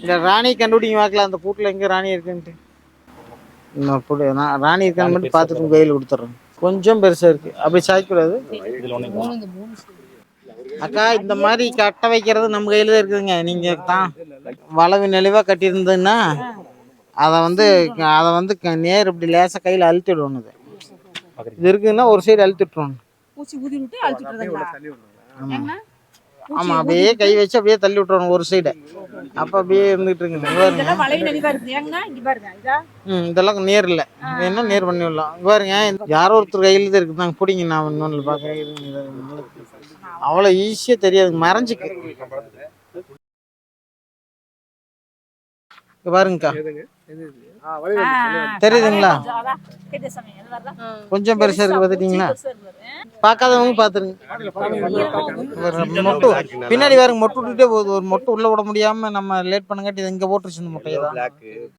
இந்த ராணி கண்டுபிடிங்க வாக்கலாம், அந்த பூட்டில் எங்கே ராணி இருக்குன்ட்டு. நான் ராணி இருக்கான்னு மட்டும் பார்த்துட்டு உங்கள் கையில் கொடுத்துட்றேன். கொஞ்சம் பெருசாக இருக்குது, அப்படி சாய்க்கூடாது. அக்கா இந்த மாதிரி கட்ட வைக்கிறது நம்ம கையில் தான் இருக்குதுங்க. நீங்கள் தான் வளவு நெளிவாக கட்டியிருந்ததுன்னா அதை வந்து நேர் இப்படி லேசாக கையில் அழுத்தி விடணும். இது இருக்குதுன்னா ஒரு சைடு அழுத்தி விட்டுருவோம். ஆமாம், அப்படியே கை வச்சு அப்படியே தள்ளி விட்டுறணும் ஒரு சைடை. அப்போ அப்படியே இருந்துகிட்டு இருக்குங்க. இதெல்லாம் நேர் இல்லை, வேணா நேர் பண்ணி விடலாம். பாருங்க, யாரோ ஒருத்தர் கையில் தான் இருக்குது. நாங்கள் பிடிங்க, நான் இன்னொன்று பார்க்க அவ்வளோ ஈஸியாக தெரியாது, மறைஞ்சிக்கு. பாருங்கக்கா, தெரியுதுங்களா? கொஞ்சம் பெருசா இருக்கு, பார்த்துட்டீங்களா? பார்க்காதவங்க பார்த்துருங்க. மொட்டு பின்னாடி பாருங்க, மொட்டு விட்டுட்டே போகுது. ஒரு மொட்டு உள்ள விட முடியாம நம்ம லேட் பண்ணங்காட்டி இங்கே போட்டுருச்சு இந்த முட்டையை தான்.